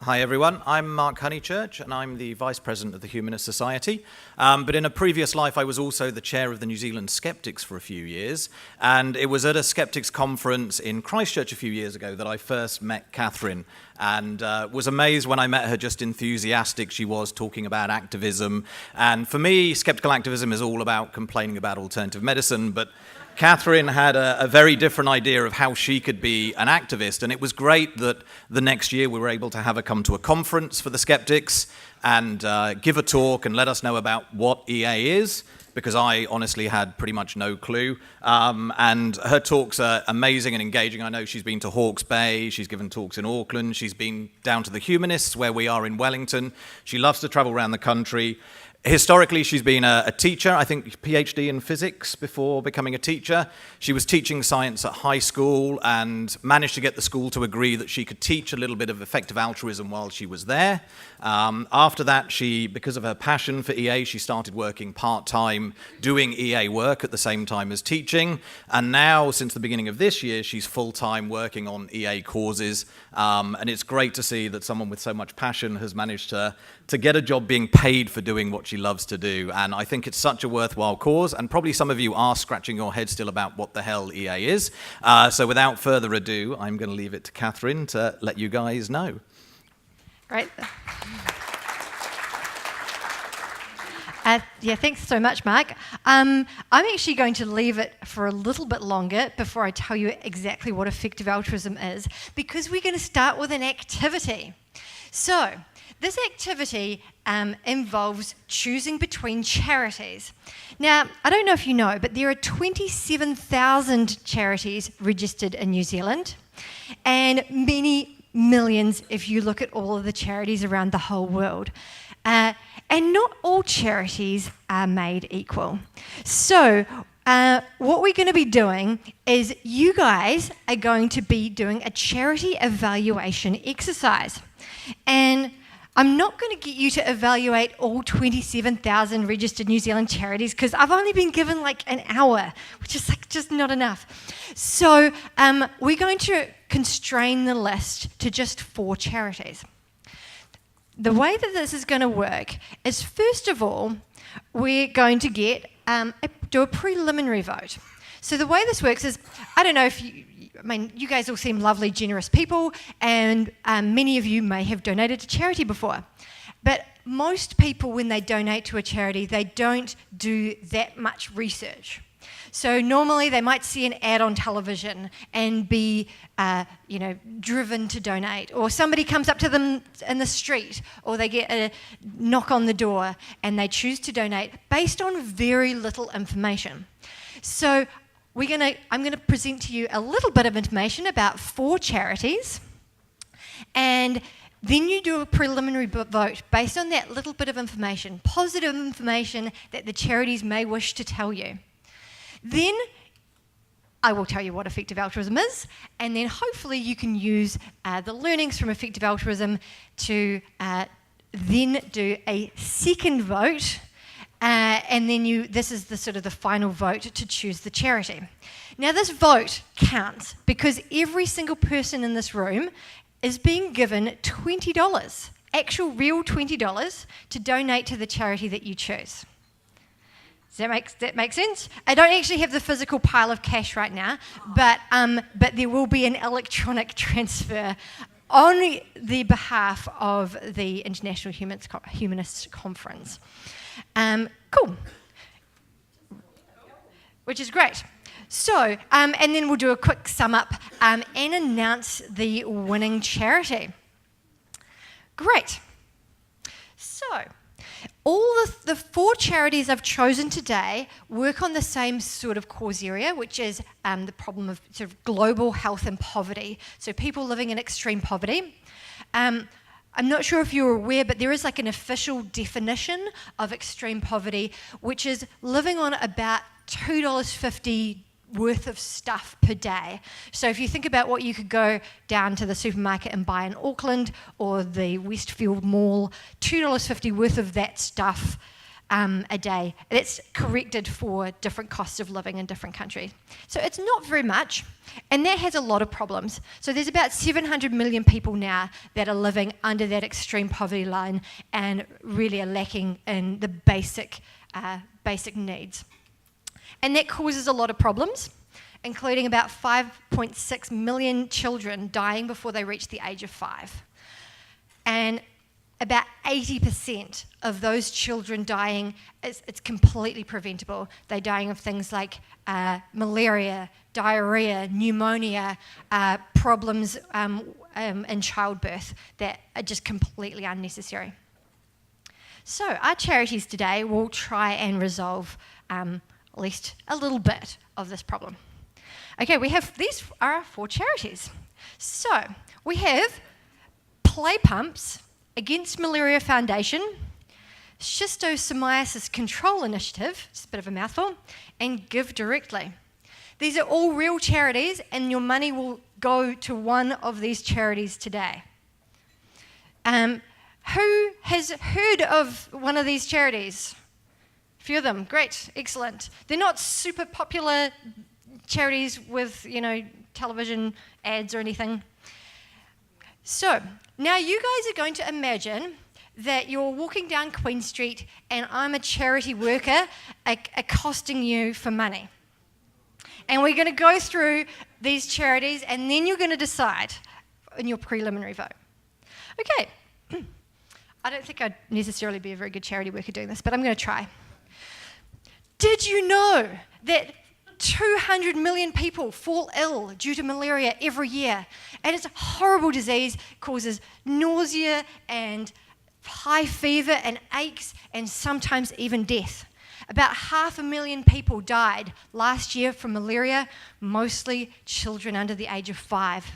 Hi everyone, I'm Mark Honeychurch and I'm the Vice President of the Humanist Society. But in a previous life I was also the chair of the New Zealand Skeptics for a few years, and it was at a Skeptics conference in Christchurch a few years ago that I first met Catherine, and was amazed when I met her just enthusiastic she was talking about activism. And for me, skeptical activism is all about complaining about alternative medicine, but Catherine had a very different idea of how she could be an activist, and it was great that the next year we were able to have her come to a conference for the skeptics and give a talk and let us know about what EA is, because I honestly had pretty much no clue. And her talks are amazing and engaging. I know she's been to Hawke's Bay, she's given talks in Auckland, she's been down to the Humanists where we are in Wellington. She loves to travel around the country. Historically, she's been a teacher, I think PhD in physics before becoming a teacher. She was teaching science at high school and managed to get the school to agree that she could teach a little bit of effective altruism while she was there. After that, because of her passion for EA, she started working part-time doing EA work at the same time as teaching. And now, since the beginning of this year, she's full-time working on EA causes. And it's great to see that someone with so much passion has managed to get a job being paid for doing what she loves to do. And I think it's such a worthwhile cause, and probably some of you are scratching your head still about what the hell EA is. So without further ado, I'm going to leave it to Catherine to let you guys know. Great. Yeah, thanks so much, Mark. I'm actually going to leave it for a little bit longer before I tell you exactly what effective altruism is, because we're going to start with an activity. So, this activity involves choosing between charities. Now, I don't know if you know, but there are 27,000 charities registered in New Zealand, and many millions if you look at all of the charities around the whole world. And not all charities are made equal. So, what we're going to be doing is you guys are going to be doing a charity evaluation exercise. And I'm not going to get you to evaluate all 27,000 registered New Zealand charities because I've only been given like an hour, which is like just not enough. So we're going to constrain the list to just 4 charities. The way that this is going to work is, first of all, we're going to do a preliminary vote. So the way this works is, I don't know if you guys all seem lovely, generous people, and many of you may have donated to charity before. But most people, when they donate to a charity, they don't do that much research. So normally they might see an ad on television and be, driven to donate, or somebody comes up to them in the street, or they get a knock on the door and they choose to donate based on very little information. So I'm going to present to you a little bit of information about 4 charities, and then you do a preliminary vote based on that little bit of information, positive information that the charities may wish to tell you. Then I will tell you what effective altruism is, and then hopefully you can use the learnings from effective altruism to then do a second vote. And then this is the final vote to choose the charity. Now this vote counts because every single person in this room is being given $20, actual real $20, to donate to the charity that you choose. Does that make sense? I don't actually have the physical pile of cash right now, but there will be an electronic transfer on the behalf of the International Humanist Conference. Cool. Which is great. So, and then we'll do a quick sum up and announce the winning charity. Great. So, all the 4 charities I've chosen today work on the same sort of cause area, which is the problem of sort of global health and poverty. So people living in extreme poverty. I'm not sure if you're aware, but there is like an official definition of extreme poverty, which is living on about $2.50 worth of stuff per day. So if you think about what you could go down to the supermarket and buy in Auckland or the Westfield Mall, $2.50 worth of that stuff a day. That's corrected for different costs of living in different countries. So it's not very much, and that has a lot of problems. So there's about 700 million people now that are living under that extreme poverty line and really are lacking in the basic needs. And that causes a lot of problems, including about 5.6 million children dying before they reach the age of 5. And about 80% of those children dying, it's completely preventable. They're dying of things like malaria, diarrhea, pneumonia, problems in childbirth that are just completely unnecessary. So our charities today will try and resolve at least a little bit of this problem. Okay, these are our 4 charities. So we have Play Pumps, Against Malaria Foundation, Schistosomiasis Control Initiative, it's a bit of a mouthful, and Give Directly. These are all real charities, and your money will go to one of these charities today. Who has heard of one of these charities? A few of them, great, excellent. They're not super popular charities with, television ads or anything. So, now you guys are going to imagine that you're walking down Queen Street and I'm a charity worker accosting you for money. And we're going to go through these charities and then you're going to decide in your preliminary vote. Okay, I don't think I'd necessarily be a very good charity worker doing this, but I'm going to try. Did you know that 200 million people fall ill due to malaria every year? And it's a horrible disease, causes nausea and high fever and aches and sometimes even death. About 500,000 people died last year from malaria, mostly children under the age of 5.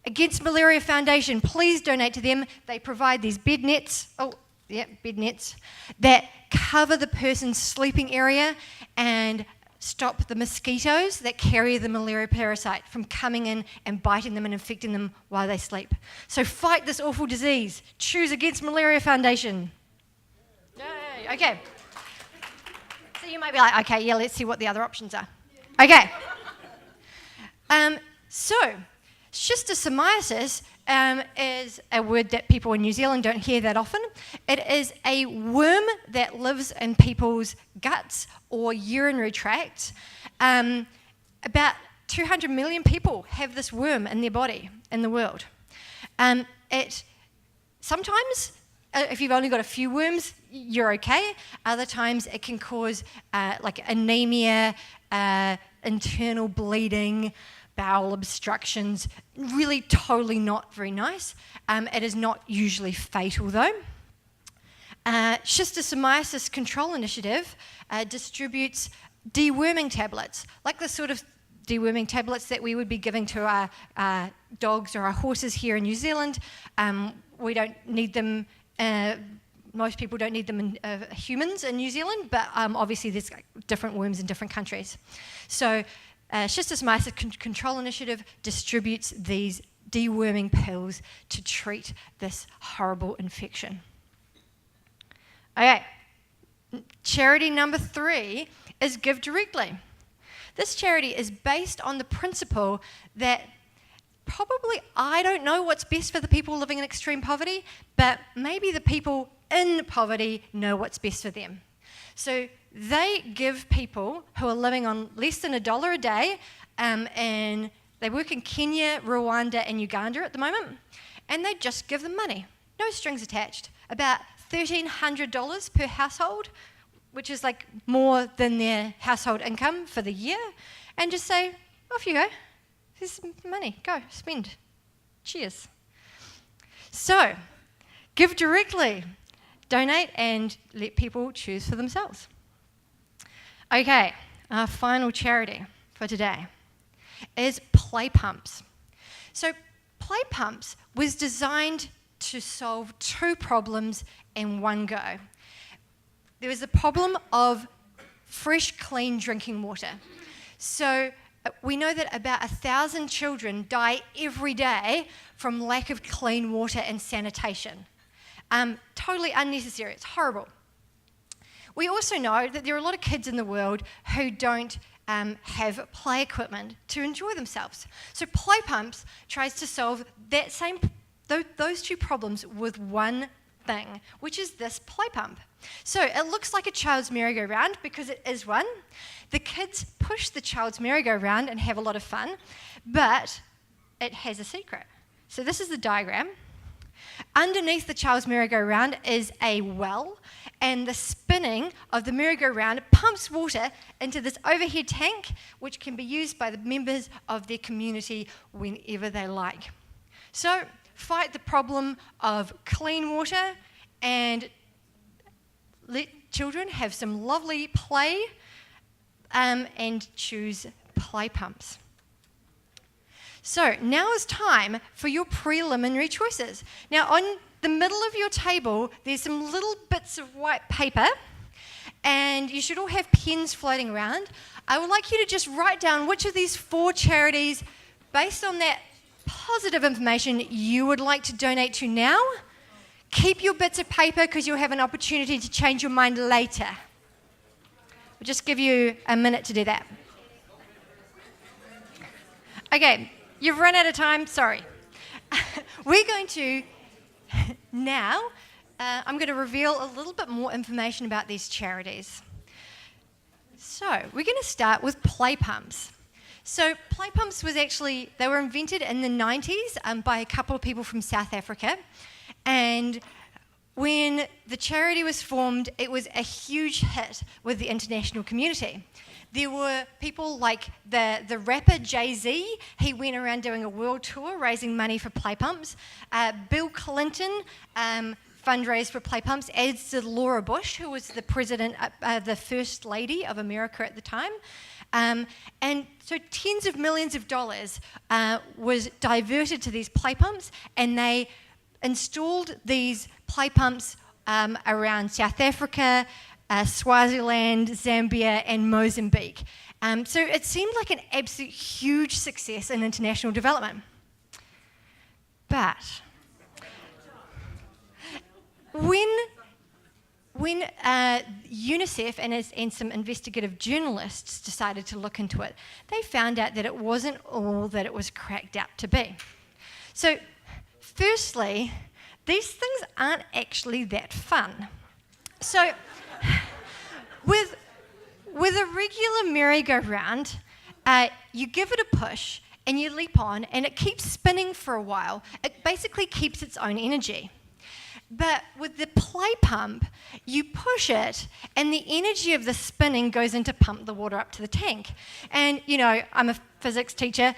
Against Malaria Foundation, please donate to them. They provide these bed nets, bed nets, that cover the person's sleeping area and stop the mosquitoes that carry the malaria parasite from coming in and biting them and infecting them while they sleep. So fight this awful disease. Choose Against Malaria Foundation. Yay. Okay. So you might be like, okay, yeah, let's see what the other options are. Okay. So schistosomiasis is a word that people in New Zealand don't hear that often. It is a worm that lives in people's guts or urinary tracts. About 200 million people have this worm in their body in the world. It sometimes, if you've only got a few worms, you're okay. Other times it can cause like anemia, internal bleeding, bowel obstructions, really totally not very nice. It is not usually fatal though. Schistosomiasis Control Initiative distributes deworming tablets, like the sort of deworming tablets that we would be giving to our dogs or our horses here in New Zealand. We don't need them, most people don't need them in humans in New Zealand, but obviously there's different worms in different countries. So Schistosomiasis Control Initiative distributes these deworming pills to treat this horrible infection. Okay, charity number 3 is Give Directly. This charity is based on the principle that probably I don't know what's best for the people living in extreme poverty, but maybe the people in poverty know what's best for them. So they give people who are living on less than $1 a day, and they work in Kenya, Rwanda, and Uganda at the moment, and they just give them money, no strings attached, about $1,300 per household, which is like more than their household income for the year, and just say, off you go, here's some money, go, spend, cheers. So, give directly, donate, and let people choose for themselves. Okay, our final charity for today is Play Pumps. So Play Pumps was designed to solve 2 problems in one go. There was the problem of fresh, clean drinking water. So we know that about 1,000 children die every day from lack of clean water and sanitation. Totally unnecessary, it's horrible. We also know that there are a lot of kids in the world who don't have play equipment to enjoy themselves. So Play Pumps tries to solve those two problems with one thing, which is this play pump. So it looks like a child's merry-go-round because it is one. The kids push the child's merry-go-round and have a lot of fun, but it has a secret. So this is the diagram. Underneath the child's merry-go-round is a well, and the spinning of the merry-go-round pumps water into this overhead tank, which can be used by the members of their community whenever they like. So fight the problem of clean water and let children have some lovely play and choose play pumps. So now is time for your preliminary choices. Now on the middle of your table, there's some little bits of white paper, and you should all have pens floating around. I would like you to just write down which of these 4 charities, based on that positive information, you would like to donate to now. Keep your bits of paper because you'll have an opportunity to change your mind later. We'll just give you a minute to do that. Okay, you've run out of time, sorry. We're going to now, I'm going to reveal a little bit more information about these charities. So we're going to start with Play Pumps. So Play Pumps they were invented in the 90s by a couple of people from South Africa. And when the charity was formed, it was a huge hit with the international community. There were people like the rapper Jay-Z. He went around doing a world tour raising money for Play Pumps. Bill Clinton fundraised for Play Pumps, as did Laura Bush, who was the president, the first lady of America at the time. And so tens of millions of dollars was diverted to these play pumps, and they installed these play pumps around South Africa, Swaziland, Zambia, and Mozambique. So it seemed like an absolute huge success in international development. But when UNICEF and some investigative journalists decided to look into it, they found out that it wasn't all that it was cracked up to be. So, firstly, these things aren't actually that fun. So, with a regular merry-go-round, you give it a push and you leap on, and it keeps spinning for a while. It basically keeps its own energy. But with the play pump, you push it, and the energy of the spinning goes in to pump the water up to the tank. And, you know, I'm a physics teacher.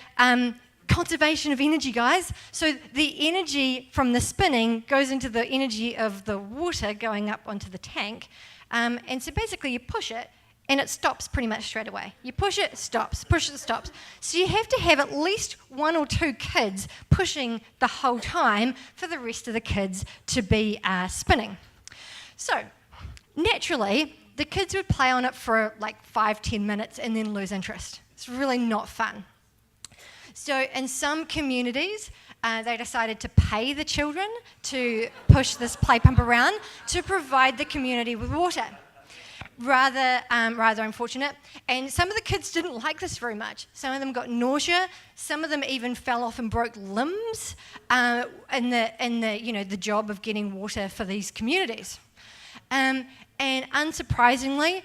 Conservation of energy, guys. So the energy from the spinning goes into the energy of the water going up onto the tank. And so basically you push it, and it stops pretty much straight away. You push it, stops, push it, stops. So you have to have at least 1 or 2 kids pushing the whole time for the rest of the kids to be spinning. So naturally, the kids would play on it for like 5-10 minutes and then lose interest. It's really not fun. So in some communities, they decided to pay the children to push this play pump around to provide the community with water. Rather unfortunate. And some of the kids didn't like this very much. Some of them got nausea. Some of them even fell off and broke limbs in the job of getting water for these communities. And unsurprisingly,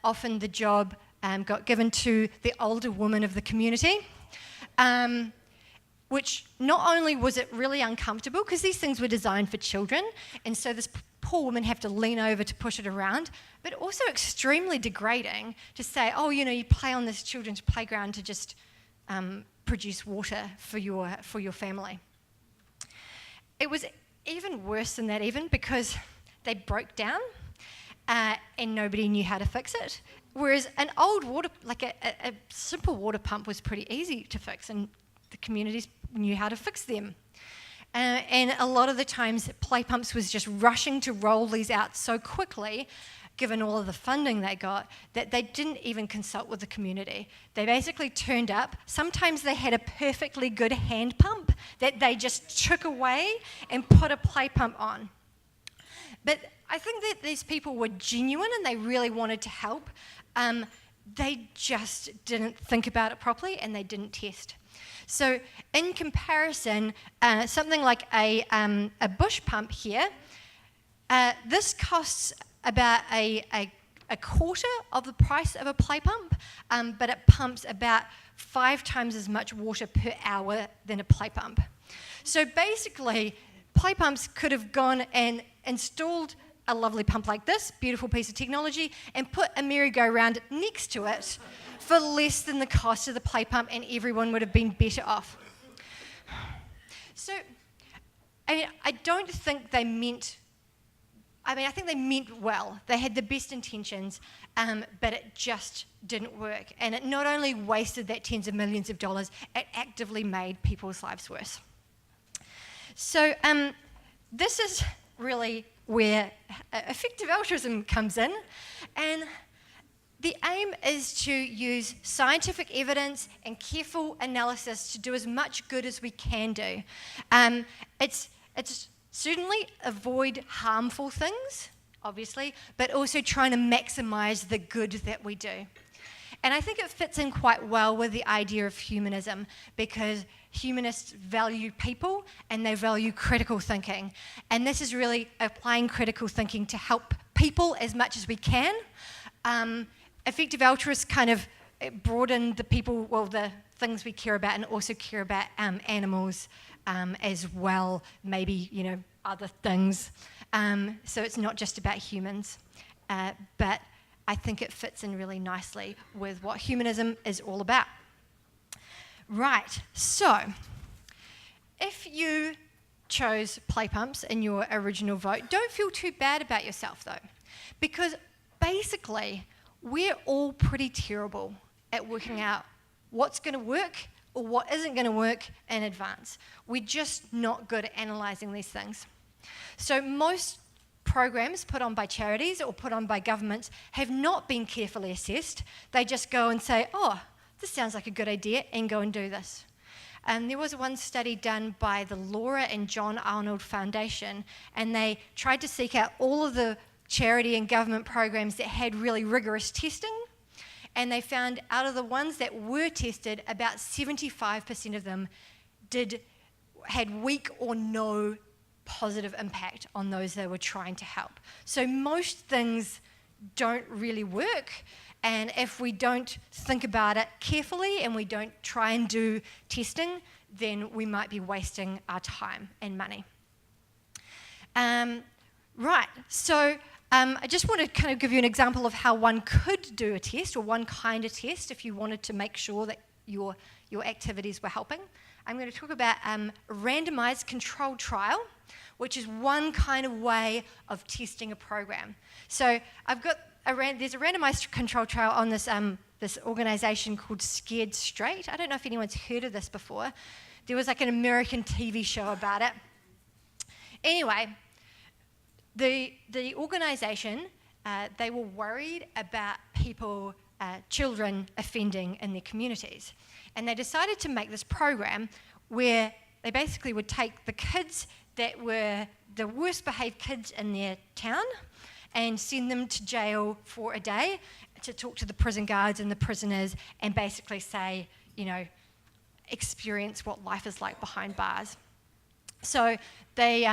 often the job got given to the older woman of the community, which not only was it really uncomfortable, because these things were designed for children, and so this poor woman have to lean over to push it around, but also extremely degrading to say, oh, you know, you play on this children's playground to just produce water for your family. It was even worse than that, even because they broke down and nobody knew how to fix it. Whereas an old water, like a simple water pump, was pretty easy to fix, and the communities knew how to fix them. And a lot of the times, Play Pumps was just rushing to roll these out so quickly, given all of the funding they got, that they didn't even consult with the community. They basically turned up. Sometimes they had a perfectly good hand pump that they just took away and put a play pump on. But I think that these people were genuine and they really wanted to help. They just didn't think about it properly and they didn't test. So in comparison, something like a bush pump here, this costs about a quarter of the price of a play pump, but it pumps about 5 times as much water per hour than a play pump. So basically, play pumps could have gone and installed a lovely pump like this, beautiful piece of technology, and put a merry-go-round next to it for less than the cost of the play pump, and everyone would have been better off. So, I don't think they meant, I think they meant well. They had the best intentions, but it just didn't work. And it not only wasted that tens of millions of dollars, it actively made people's lives worse. So this is really where effective altruism comes in. And the aim is to use scientific evidence and careful analysis to do as much good as we can do. It's certainly avoid harmful things, obviously, but also trying to maximize the good that we do. And I think it fits in quite well with the idea of humanism, because humanists value people and they value critical thinking. And this is really applying critical thinking to help people as much as we can. Effective altruists kind of broaden the people, well, the things we care about, and also care about animals as well, maybe, other things. So it's not just about humans, but I think it fits in really nicely with what humanism is all about. Right, so if you chose play pumps in your original vote, don't feel too bad about yourself though, because basically we're all pretty terrible at working out what's going to work or what isn't going to work in advance. We're just not good at analysing these things. So most programs put on by charities or put on by governments have not been carefully assessed. They just go and say, oh, this sounds like a good idea, and go and do this. And there was one study done by the Laura and John Arnold Foundation, and they tried to seek out all of the charity and government programs that had really rigorous testing, and they found out of the ones that were tested, about 75% of them had weak or no positive impact on those they were trying to help. So most things don't really work, and if we don't think about it carefully and we don't try and do testing, then we might be wasting our time and money. Right, so I just want to kind of give you an example of how one could do a test, or one kind of test, if you wanted to make sure that your activities were helping. I'm going to talk about a randomized controlled trial, which is one kind of way of testing a program. So there's a randomized controlled trial on this organization called Scared Straight. I don't know if anyone's heard of this before. There was like an American TV show about it. Anyway, the organization, they were worried about children offending in their communities. And they decided to make this program where they basically would take the kids that were the worst behaved kids in their town and send them to jail for a day to talk to the prison guards and the prisoners and basically say, experience what life is like behind bars. So they,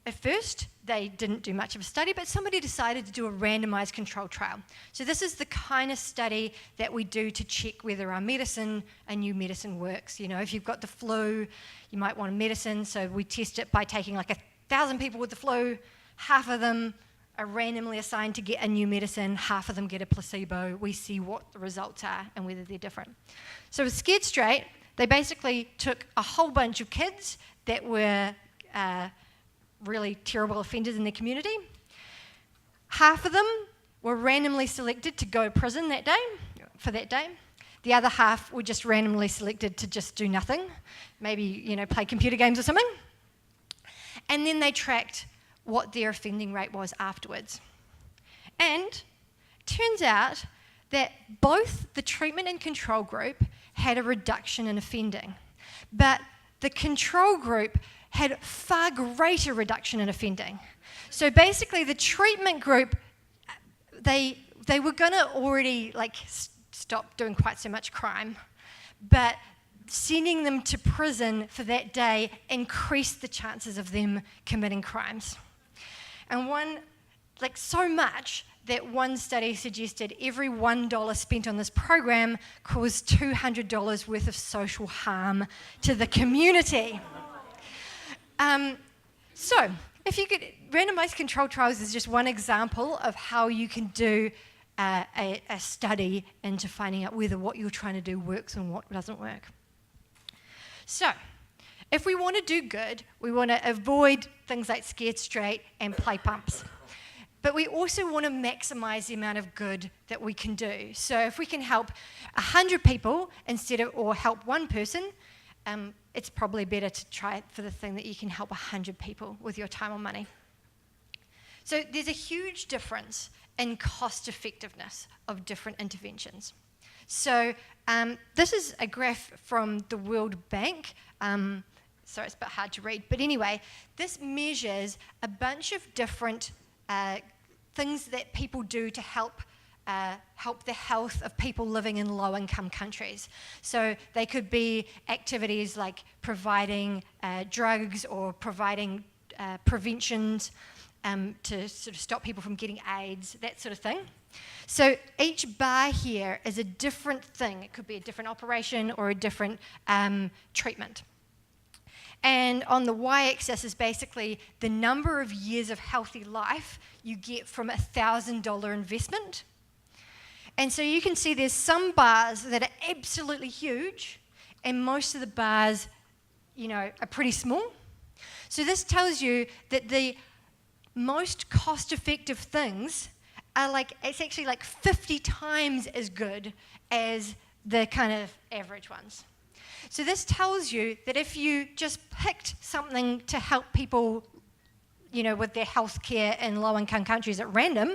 at first, they didn't do much of a study, but somebody decided to do a randomized control trial. So this is the kind of study that we do to check whether a new medicine works. If you've got the flu, you might want a medicine, so we test it by taking like 1,000 people with the flu, half of them are randomly assigned to get a new medicine, half of them get a placebo. We see what the results are and whether they're different. So with Scared Straight, they basically took a whole bunch of kids that were really terrible offenders in their community. Half of them were randomly selected to go to prison for that day. The other half were just randomly selected to just do nothing, maybe, play computer games or something. And then they tracked what their offending rate was afterwards. And turns out that both the treatment and control group had a reduction in offending. But the control group had far greater reduction in offending. So basically, the treatment group, they were going to already stop doing quite so much crime, but sending them to prison for that day increased the chances of them committing crimes. And so much that one study suggested every $1 spent on this program caused $200 worth of social harm to the community. So, if you could, randomized controlled trials is just one example of how you can do a study into finding out whether what you're trying to do works and what doesn't work. So, if we want to do good, we want to avoid things like scared straight and play pumps. But we also want to maximize the amount of good that we can do. So if we can help 100 people or help one person, it's probably better to try it for the thing that you can help 100 people with your time or money. So there's a huge difference in cost effectiveness of different interventions. So this is a graph from the World Bank. Sorry, it's a bit hard to read. But anyway, this measures a bunch of different things that people do to help the health of people living in low-income countries. So they could be activities like providing drugs or providing preventions to sort of stop people from getting AIDS, that sort of thing. So each bar here is a different thing. It could be a different operation or a different treatment. And on the y-axis is basically the number of years of healthy life you get from a $1,000 investment. And so you can see there's some bars that are absolutely huge, and most of the bars, are pretty small. So this tells you that the most cost-effective things are it's actually 50 times as good as the kind of average ones. So this tells you that if you just picked something to help people, with their health care in low-income countries at random,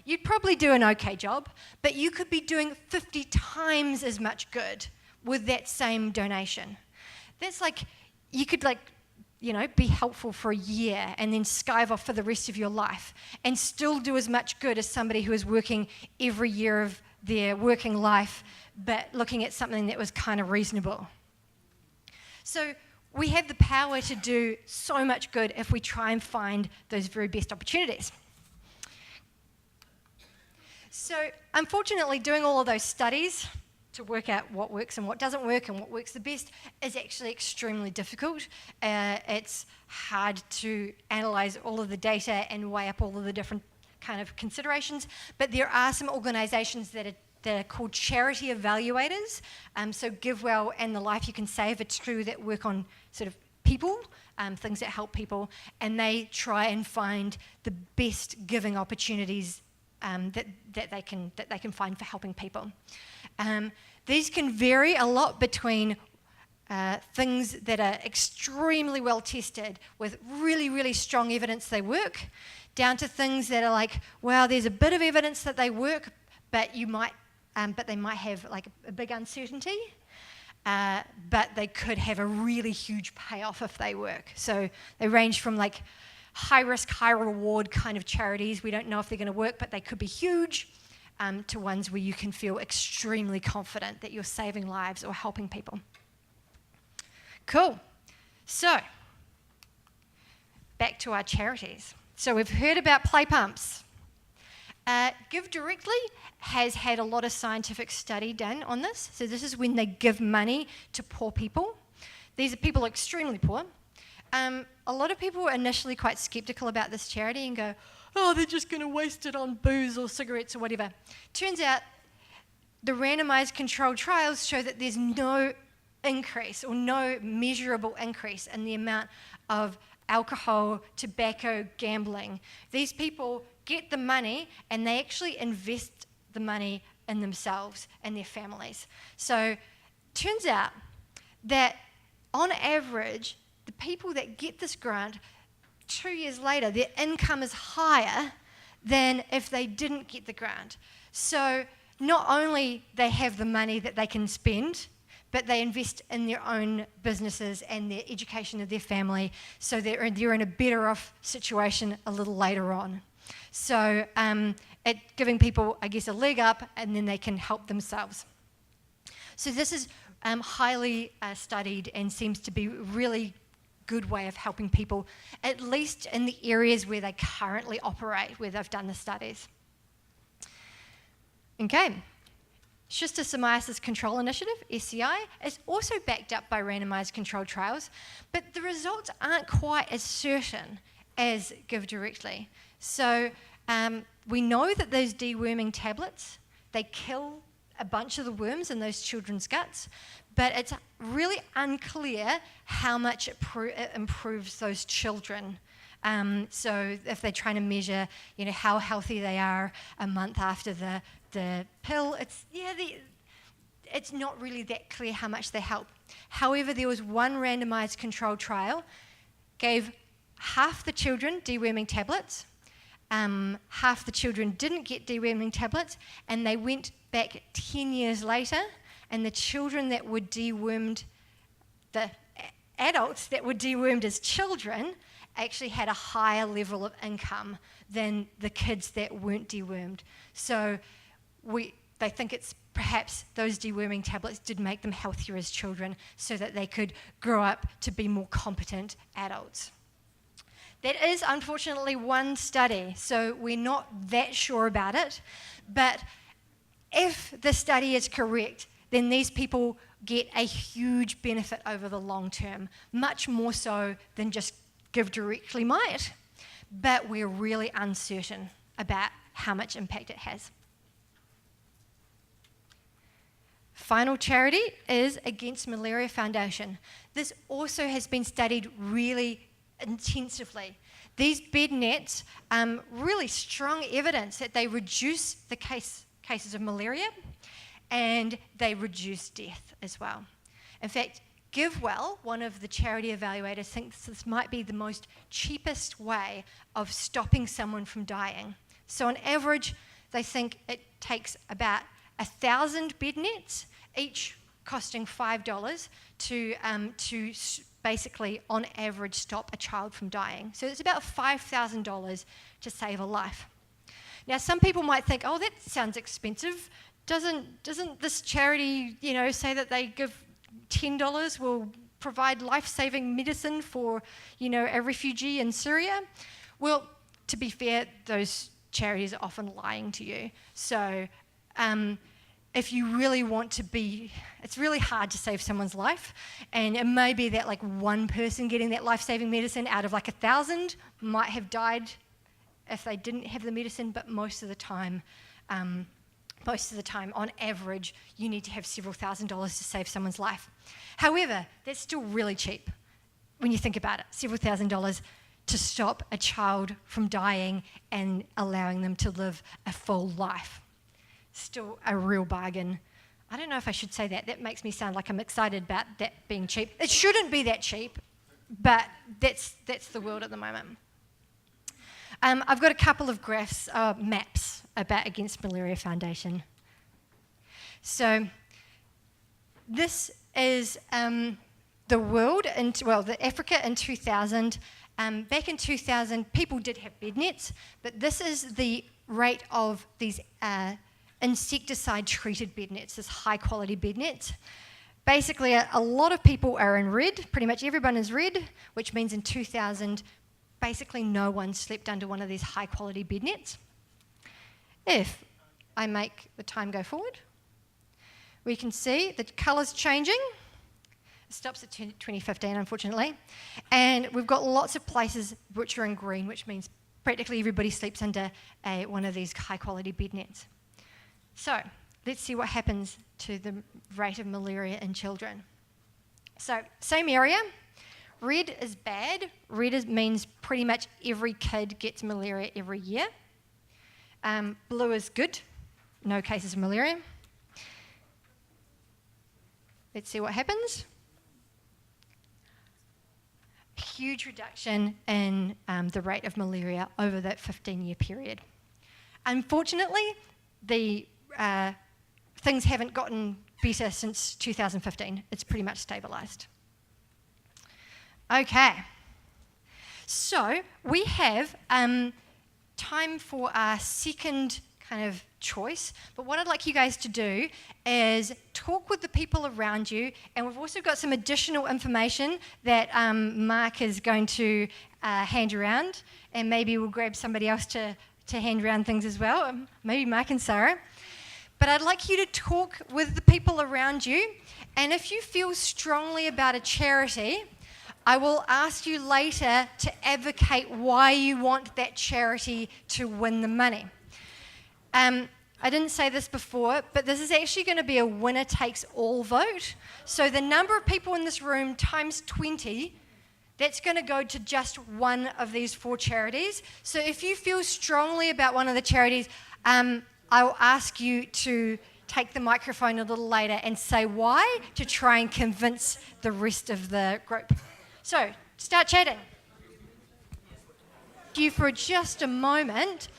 you'd probably do an okay job, but you could be doing 50 times as much good with that same donation. That's you could be helpful for a year and then skive off for the rest of your life and still do as much good as somebody who is working every year of their working life, but looking at something that was kind of reasonable. So we have the power to do so much good if we try and find those very best opportunities. So unfortunately, doing all of those studies to work out what works and what doesn't work and what works the best is actually extremely difficult. It's hard to analyze all of the data and weigh up all of the different kind of considerations, but there are some organizations that are called charity evaluators. So GiveWell and the Life You Can Save are two that work on sort of people, things that help people, and they try and find the best giving opportunities that they can find for helping people. These can vary a lot between things that are extremely well tested with really, really strong evidence they work, down to things that are well, there's a bit of evidence that they work, but they might have a big uncertainty, but they could have a really huge payoff if they work. So they range from high risk, high reward kind of charities. We don't know if they're going to work, but they could be huge, to ones where you can feel extremely confident that you're saving lives or helping people. Cool. So, back to our charities. So we've heard about play pumps. Give Directly has had a lot of scientific study done on this. So this is when they give money to poor people. These are people extremely poor. A lot of people were initially quite skeptical about this charity and go, oh, they're just going to waste it on booze or cigarettes or whatever. Turns out the randomized controlled trials show that there's no increase or no measurable increase in the amount of alcohol, tobacco, gambling. These people get the money and they actually invest the money in themselves and their families. So turns out that on average, the people that get this grant, 2 years later, their income is higher than if they didn't get the grant. So not only they have the money that they can spend, but they invest in their own businesses and their education of their family, so they're in a better off situation a little later on. So it's giving people, I guess, a leg up, and then they can help themselves. So this is highly studied and seems to be a really good way of helping people, at least in the areas where they currently operate, where they've done the studies. Okay. Schistosomiasis Control Initiative, SCI, is also backed up by randomized controlled trials, but the results aren't quite as certain as Give Directly. So we know that those deworming tablets, they kill a bunch of the worms in those children's guts, but it's really unclear how much it improves those children. So if they're trying to measure, how healthy they are a month after the pill, it's not really that clear how much they help. However, there was one randomized controlled trial, gave half the children deworming tablets, half the children didn't get deworming tablets, and they went back 10 years later, and the children that were dewormed, the adults that were dewormed as children, actually had a higher level of income than the kids that weren't dewormed. So they think it's perhaps those deworming tablets did make them healthier as children so that they could grow up to be more competent adults. That is unfortunately one study, so we're not that sure about it, but if the study is correct, then these people get a huge benefit over the long term, much more so than just Give Directly might, but we're really uncertain about how much impact it has. Final charity is Against Malaria Foundation. This also has been studied really intensively. These bed nets, really strong evidence that they reduce the cases of malaria and they reduce death as well. In fact, GiveWell, one of the charity evaluators, thinks this might be the most cheapest way of stopping someone from dying. So on average, they think it takes about 1,000 bed nets, each costing $5 to basically, on average, stop a child from dying. So it's about $5,000 to save a life. Now, some people might think, oh, that sounds expensive. Doesn't this charity, say that they give $10 will provide life-saving medicine for, a refugee in Syria? Well, to be fair, those charities are often lying to you. So if you really want to it's really hard to save someone's life, and it may be that like one person getting that life-saving medicine out of like 1,000 might have died if they didn't have the medicine, but most of the time, on average, you need to have several $1,000s to save someone's life. However, that's still really cheap when you think about it, several $1,000s to stop a child from dying and allowing them to live a full life. Still a real bargain. I don't know if I should say that. That makes me sound like I'm excited about that being cheap. It shouldn't be that cheap, but that's the world at the moment. I've got a couple of graphs, maps about Against Malaria Foundation. So this is the world, the Africa in 2000. Back in 2000, people did have bed nets, but this is the rate of these insecticide-treated bed nets, this high-quality bed nets. Basically, a lot of people are in red. Pretty much everyone is red, which means in 2000, basically no one slept under one of these high-quality bed nets. If I make the time go forward, we can see the colours changing. It stops at 2015, unfortunately. And we've got lots of places which are in green, which means practically everybody sleeps under one of these high-quality bed nets. So let's see what happens to the rate of malaria in children. So same area. Red is bad. Red means pretty much every kid gets malaria every year. Blue is good. No cases of malaria. Let's see what happens. Huge reduction in the rate of malaria over that 15-year period. Unfortunately, the things haven't gotten better since 2015. It's pretty much stabilised. Okay. So we have time for our second kind of choice, but what I'd like you guys to do is talk with the people around you, and we've also got some additional information that Mark is going to hand around, and maybe we'll grab somebody else to hand around things as well, maybe Mark and Sarah. But I'd like you to talk with the people around you, and if you feel strongly about a charity, I will ask you later to advocate why you want that charity to win the money. I didn't say this before, but this is actually going to be a winner-takes-all vote. So the number of people in this room times 20, that's going to go to just one of these 4 charities. So if you feel strongly about one of the charities, I will ask you to take the microphone a little later and say why, to try and convince the rest of the group. So, start chatting. You for just a moment.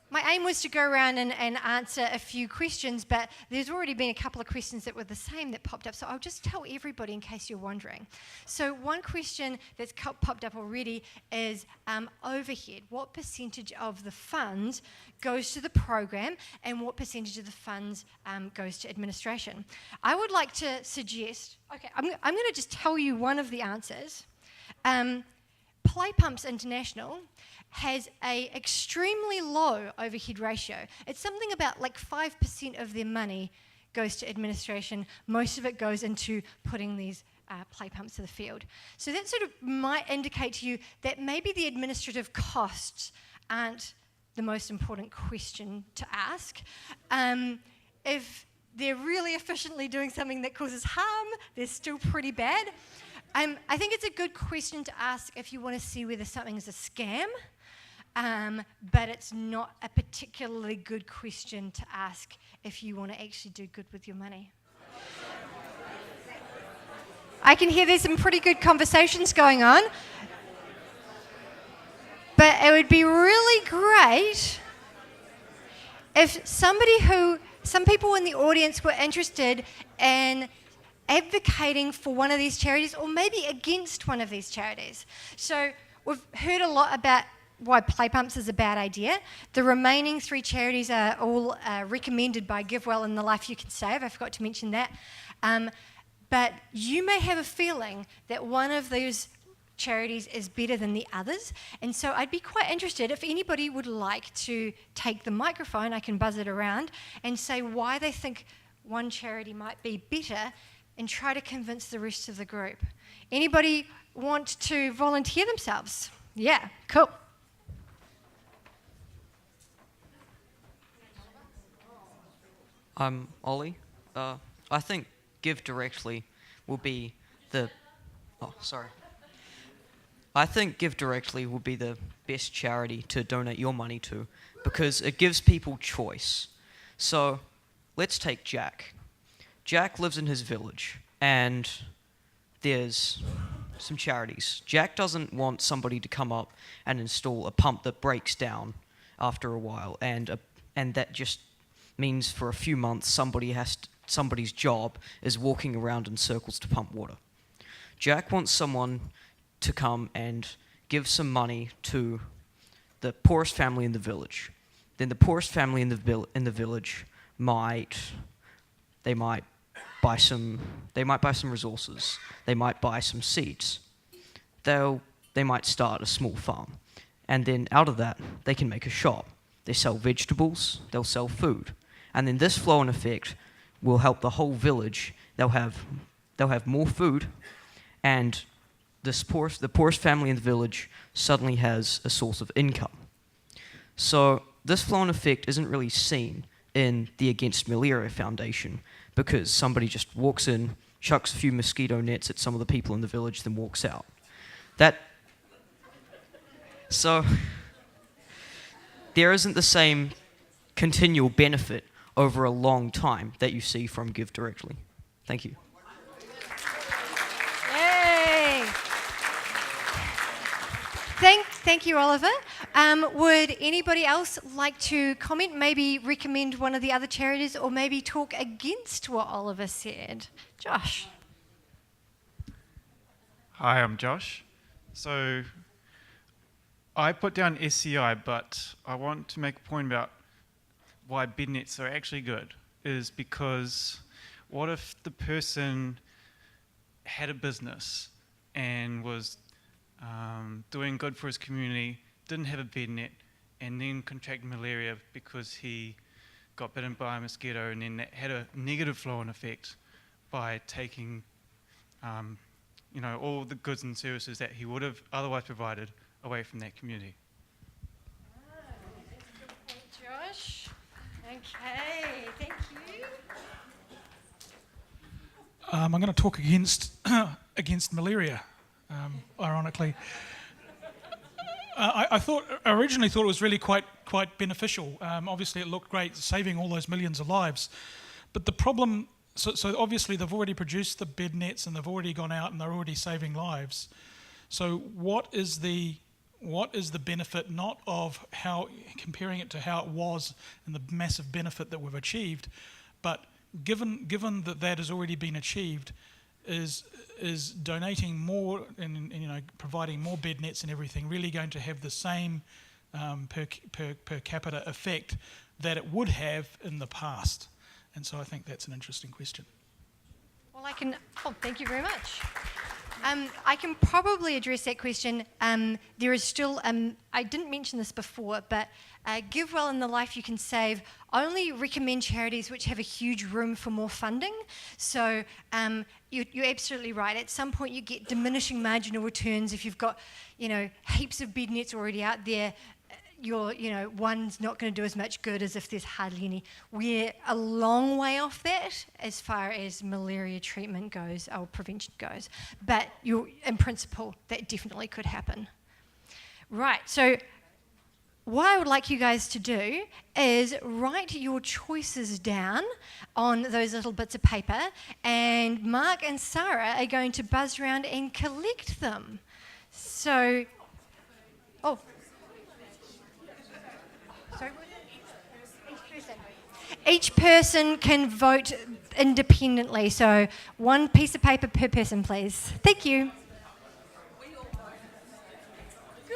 My aim was to go around and answer a few questions, but there's already been a couple of questions that were the same that popped up, so I'll just tell everybody in case you're wondering. So one question that's popped up already is overhead. What percentage of the funds goes to the program, and what percentage of the funds goes to administration? I would like to suggest, okay, I'm going to just tell you one of the answers. Play Pumps International has a extremely low overhead ratio. It's something about like 5% of their money goes to administration. Most of it goes into putting these play pumps to the field. So that sort of might indicate to you that maybe the administrative costs aren't the most important question to ask. If they're really efficiently doing something that causes harm, they're still pretty bad. I think it's a good question to ask if you want to see whether something is a scam, but it's not a particularly good question to ask if you want to actually do good with your money. I can hear there's some pretty good conversations going on, but it would be really great if some people in the audience were interested in advocating for one of these charities or maybe against one of these charities. So we've heard a lot about why Play Pumps is a bad idea. The remaining 3 charities are all recommended by GiveWell and The Life You Can Save. I forgot to mention that. But you may have a feeling that one of those charities is better than the others. And so I'd be quite interested if anybody would like to take the microphone, I can buzz it around, and say why they think one charity might be better and try to convince the rest of the group. Anybody want to volunteer themselves? Yeah, cool. I'm Ollie. I think Give Directly will be the... I think Give Directly will be the best charity to donate your money to because it gives people choice. So let's take Jack. Jack lives in his village, and there's some charities. Jack doesn't want somebody to come up and install a pump that breaks down after a while, and that just means for a few months somebody's job is walking around in circles to pump water. Jack wants someone to come and give some money to the poorest family in the village. Then the poorest family in the village might buy some resources. They might buy some seeds. They might start a small farm. And then out of that, they can make a shop. They sell vegetables, they'll sell food. And then this flow and effect will help the whole village. They'll have more food, and the poorest family in the village suddenly has a source of income. So this flow and effect isn't really seen in the Against Malaria Foundation, because somebody just walks in, chucks a few mosquito nets at some of the people in the village, then walks out. So there isn't the same continual benefit over a long time that you see from Give Directly. Thank you. Yay! Thank you, Oliver. Would anybody else like to comment, maybe recommend one of the other charities, or maybe talk against what Oliver said? Josh. Hi, I'm Josh. So I put down SCI, but I want to make a point about why bid nets are actually good, is because what if the person had a business and was doing good for his community, didn't have a bed net, and then contracted malaria because he got bitten by a mosquito, and then that had a negative flow-on effect by taking all the goods and services that he would have otherwise provided away from that community. That's a good point, Josh. Okay, thank you. I'm going to talk against malaria, ironically. I originally thought it was really quite beneficial. Obviously, it looked great, saving all those millions of lives. But the problem, so obviously they've already produced the bed nets and they've already gone out and they're already saving lives. So what is the benefit, not of how, comparing it to how it was and the massive benefit that we've achieved, but given that has already been achieved, is donating more and providing more bed nets and everything really going to have the same per capita effect that it would have in the past? And so I think that's an interesting question. Well, thank you very much. I can probably address that question. There is still, I didn't mention this before, but Give Well and the Life You Can Save only recommend charities which have a huge room for more funding. So you're absolutely right. At some point you get diminishing marginal returns. If you've got, heaps of bed nets already out there, one's not going to do as much good as if there's hardly any. We're a long way off that as far as malaria treatment goes, or prevention goes. But in principle, that definitely could happen. Right, so what I would like you guys to do is write your choices down on those little bits of paper, and Mark and Sarah are going to buzz around and collect them. So, sorry, each person can vote independently, so one piece of paper per person, please. Thank you.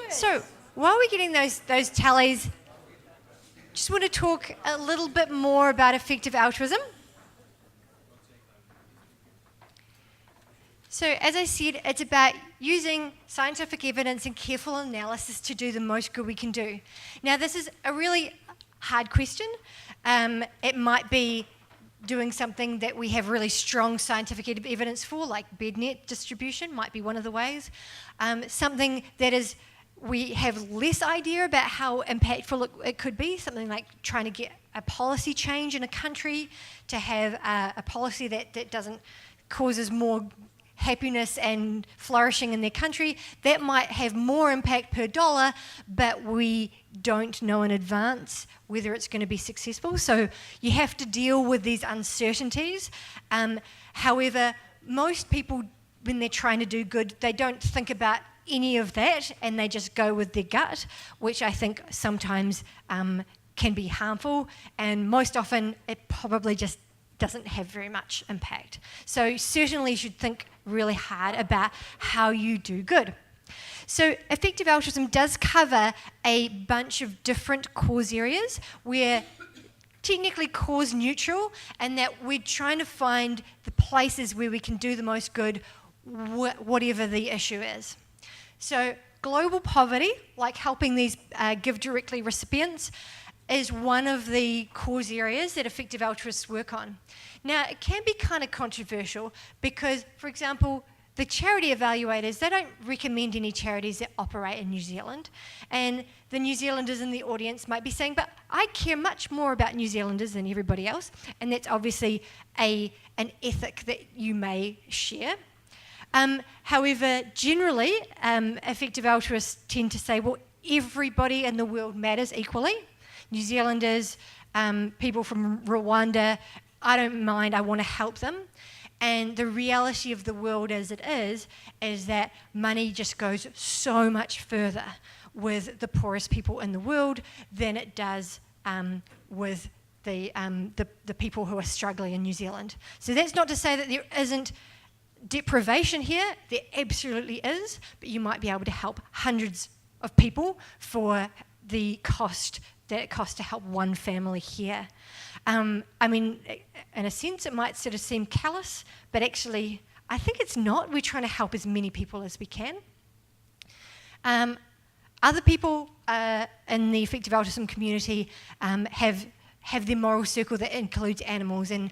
So, while we're getting those tallies, just want to talk a little bit more about effective altruism. So, as I said, it's about using scientific evidence and careful analysis to do the most good we can do. Now, this is a really hard question. It might be doing something that we have really strong scientific evidence for, like bed net distribution might be one of the ways. Something that is we have less idea about how impactful it could be, something like trying to get a policy change in a country to have a policy that doesn't causes more happiness and flourishing in their country. That might have more impact per dollar, but we don't know in advance whether it's going to be successful. So you have to deal with these uncertainties. However, most people, when they're trying to do good, they don't think about any of that, and they just go with their gut, which I think sometimes can be harmful, and most often it probably just doesn't have very much impact. So certainly you should think really hard about how you do good. So effective altruism does cover a bunch of different cause areas. We're technically cause neutral, and that we're trying to find the places where we can do the most good, whatever the issue is. So global poverty, like helping these Give Directly recipients, is one of the cause areas that effective altruists work on. Now, it can be kind of controversial because, for example, the charity evaluators, they don't recommend any charities that operate in New Zealand. And the New Zealanders in the audience might be saying, but I care much more about New Zealanders than everybody else. And that's obviously an ethic that you may share. However, generally, effective altruists tend to say, well, everybody in the world matters equally. New Zealanders, people from Rwanda, I don't mind, I want to help them. And the reality of the world as it is that money just goes so much further. with the poorest people in the world than it does with the people who are struggling in New Zealand. So that's not to say that there isn't deprivation here. There absolutely is, but you might be able to help hundreds of people for the cost that it costs to help one family here. I mean, in a sense, it might sort of seem callous, but actually, I think it's not. We're trying to help as many people as we can. Other people in the effective altruism community have their moral circle that includes animals, and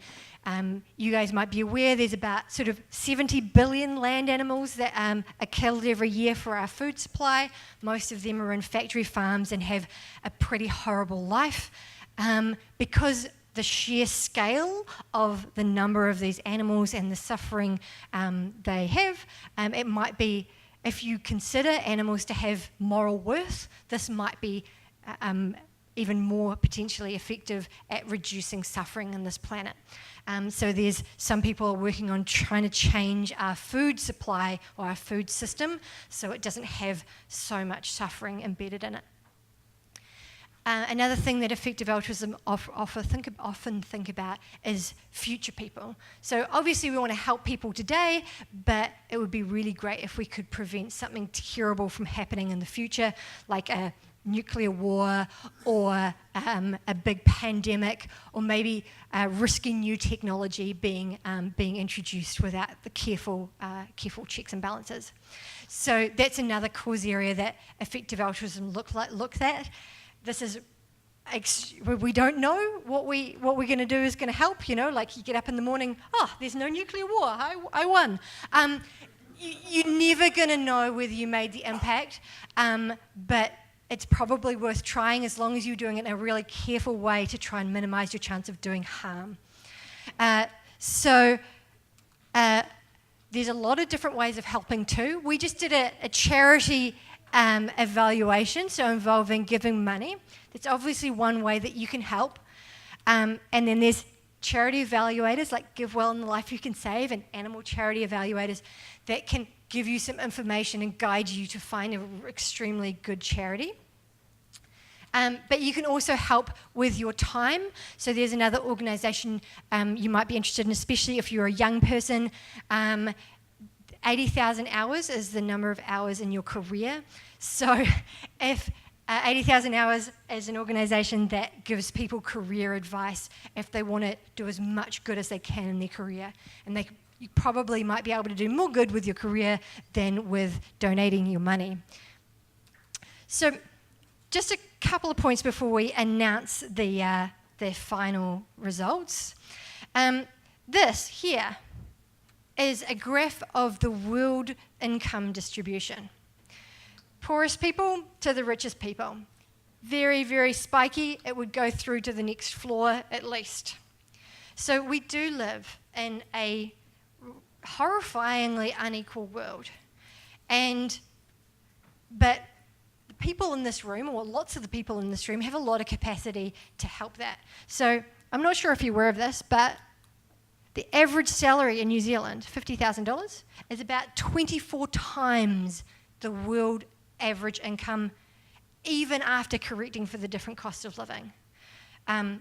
you guys might be aware there's about sort of 70 billion land animals that are killed every year for our food supply. Most of them are in factory farms and have a pretty horrible life. Because the sheer scale of the number of these animals and the suffering they have, it might be, if you consider animals to have moral worth, this might be even more potentially effective at reducing suffering on this planet. So there's some people are working on trying to change our food supply or our food system so it doesn't have so much suffering embedded in it. Another thing that effective altruism often think about is future people. So obviously we want to help people today, but it would be really great if we could prevent something terrible from happening in the future, like a nuclear war or a big pandemic, or maybe risky new technology being introduced without the careful checks and balances. So that's another cause area that effective altruism looks at. This is, we don't know what we're going to do is going to help, you know, like you get up in the morning, oh, there's no nuclear war, I won. You're never going to know whether you made the impact, but it's probably worth trying as long as you're doing it in a really careful way to try and minimize your chance of doing harm. There's a lot of different ways of helping too. We just did a charity evaluation, so involving giving money. That's obviously one way that you can help. And then there's charity evaluators like Give Well and the Life You Can Save, and animal charity evaluators that can give you some information and guide you to find an extremely good charity. But you can also help with your time. So there's another organisation you might be interested in, especially if you're a young person. 80,000 hours is the number of hours in your career. So if 80,000 hours is an organisation that gives people career advice if they want to do as much good as they can in their career. And you probably might be able to do more good with your career than with donating your money. So just a couple of points before we announce the final results. This here is a graph of the world income distribution. Poorest people to the richest people. Very, very spiky. It would go through to the next floor at least. So we do live in a horrifyingly unequal world. But the people in this room, or lots of the people in this room, have a lot of capacity to help that. So I'm not sure if you're aware of this, but the average salary in New Zealand, $50,000, is about 24 times the world average income, even after correcting for the different costs of living,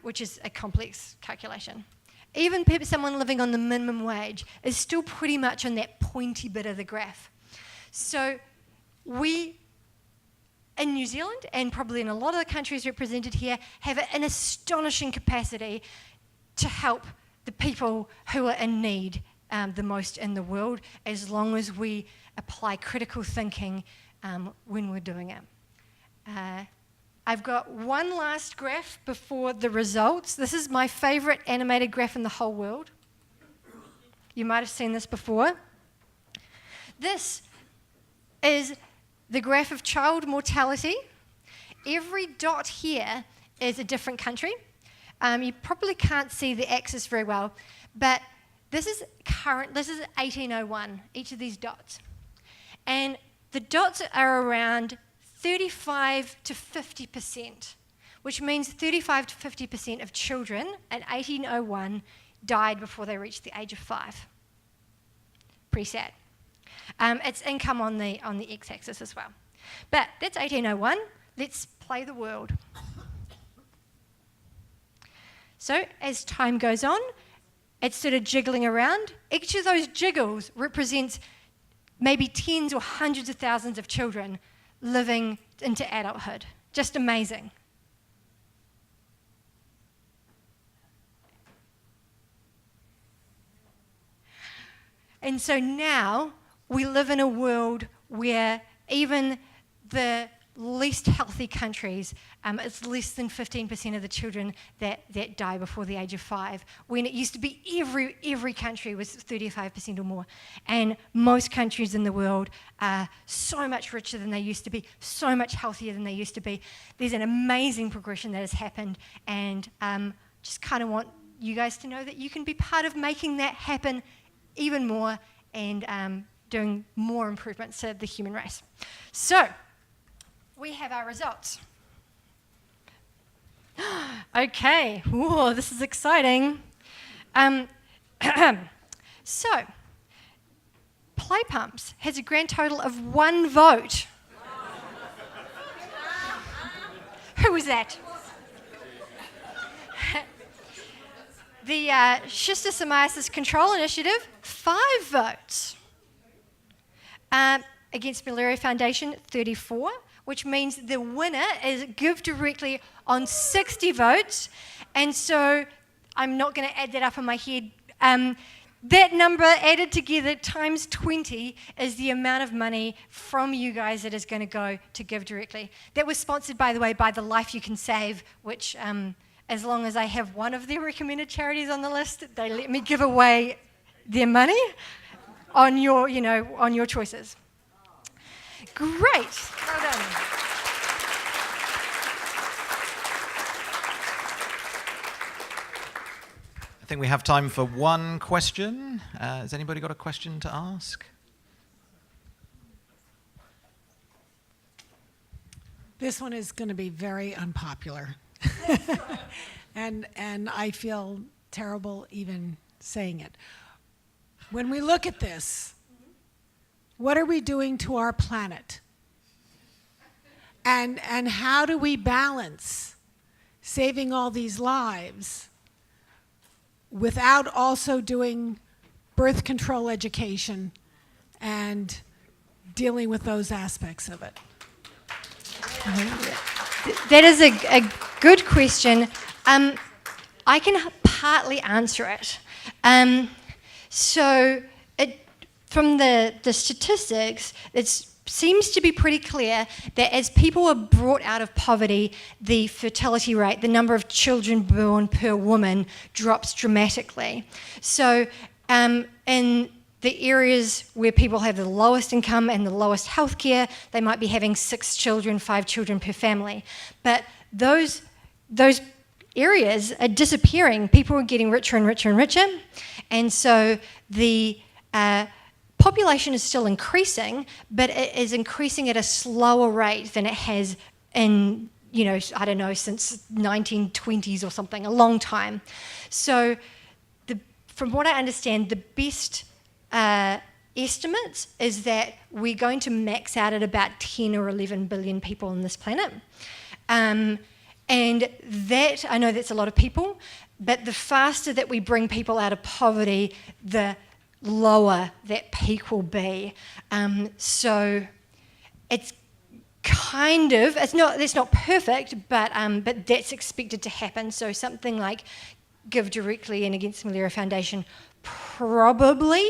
which is a complex calculation. Even someone living on the minimum wage is still pretty much on that pointy bit of the graph. So we, in New Zealand, and probably in a lot of the countries represented here, have an astonishing capacity to help the people who are in need the most in the world, as long as we apply critical thinking when we're doing it. I've got one last graph before the results. This is my favorite animated graph in the whole world. You might have seen this before. This is the graph of child mortality. Every dot here is a different country. You probably can't see the axis very well, but this is 1801, each of these dots. And the dots are around 35 to 50%, which means 35 to 50% of children in 1801 died before they reached the age of 5. Pretty sad. It's income on the x-axis as well. But that's 1801. Let's play the world. So as time goes on, it's sort of jiggling around. Each of those jiggles represents maybe tens or hundreds of thousands of children living into adulthood. Just amazing. And so now we live in a world where even the least healthy countries, it's less than 15% of the children that die before the age of 5, when it used to be every country was 35% or more. And most countries in the world are so much richer than they used to be, so much healthier than they used to be. There's an amazing progression that has happened, and just kind of want you guys to know that you can be part of making that happen even more and doing more improvements to the human race. So, we have our results. Okay, whoa, this is exciting. So, Play Pumps has a grand total of 1 vote. Who was that? The Schistosomiasis Control Initiative, 5 votes. Against Malaria Foundation, 34. Which means the winner is Give Directly on 60 votes. And so I'm not going to add that up in my head. That number added together times 20 is the amount of money from you guys that is going to go to Give Directly. That was sponsored, by the way, by the Life You Can Save, which as long as I have one of their recommended charities on the list, they let me give away their money on your, on your choices. Great. Well done. I think we have time for one question. Has anybody got a question to ask? This one is going to be very unpopular. and I feel terrible even saying it. When we look at this, what are we doing to our planet? And how do we balance saving all these lives without also doing birth control education and dealing with those aspects of it? That is a good question. I can partly answer it. From the statistics, it seems to be pretty clear that as people are brought out of poverty, the fertility rate, the number of children born per woman, drops dramatically. So in the areas where people have the lowest income and the lowest healthcare, they might be having 6 children, 5 children per family. But those areas are disappearing. People are getting richer and richer and richer. And so the population is still increasing, but it is increasing at a slower rate than it has in, I don't know, since 1920s or something, a long time. So from what I understand, the best estimates is that we're going to max out at about 10 or 11 billion people on this planet. And that, I know that's a lot of people, but the faster that we bring people out of poverty, the lower that peak will be. So it's kind of, it's not perfect, but that's expected to happen. So something like Give Directly and Against Malaria Foundation, probably,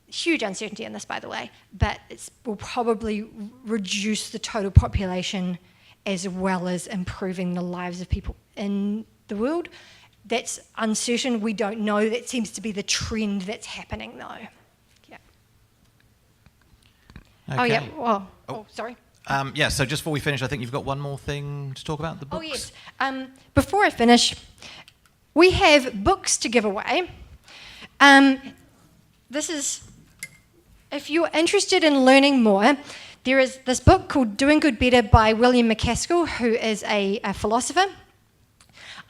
huge uncertainty on this, by the way, but it will probably reduce the total population as well as improving the lives of people in the world. That's uncertain. We don't know. That seems to be the trend that's happening, though. Yeah. Okay. Oh, yeah. Oh, sorry. So just before we finish, I think you've got one more thing to talk about, the books. Oh, yes. Before I finish, we have books to give away. This is, if you're interested in learning more, there is this book called Doing Good Better by William McCaskill, who is a philosopher.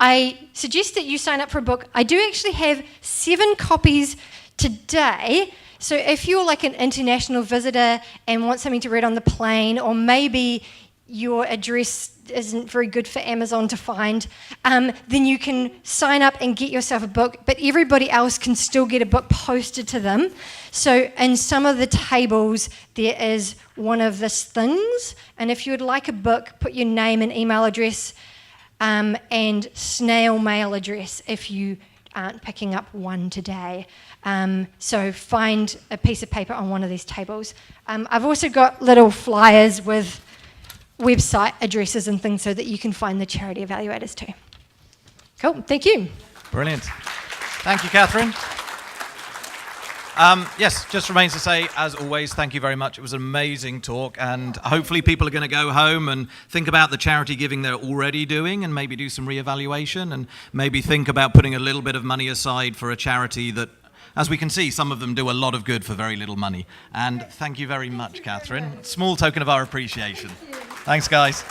I suggest that you sign up for a book. I do actually have 7 copies today, So if you're like an international visitor and want something to read on the plane, or maybe your address isn't very good for Amazon to find, then you can sign up and get yourself a book, but everybody else can still get a book posted to them. So in some of the tables, there is one of these things, and if you would like a book, put your name and email address and snail mail address if you aren't picking up one today. So find a piece of paper on one of these tables. I've also got little flyers with website addresses and things so that you can find the charity evaluators too. Cool, thank you. Brilliant. Thank you, Catherine. Yes, just remains to say, as always, thank you very much. It was an amazing talk, and hopefully people are going to go home and think about the charity giving they're already doing and maybe do some reevaluation and maybe think about putting a little bit of money aside for a charity that, as we can see, some of them do a lot of good for very little money. And thank you very much, Catherine. Small token of our appreciation. Thanks, guys.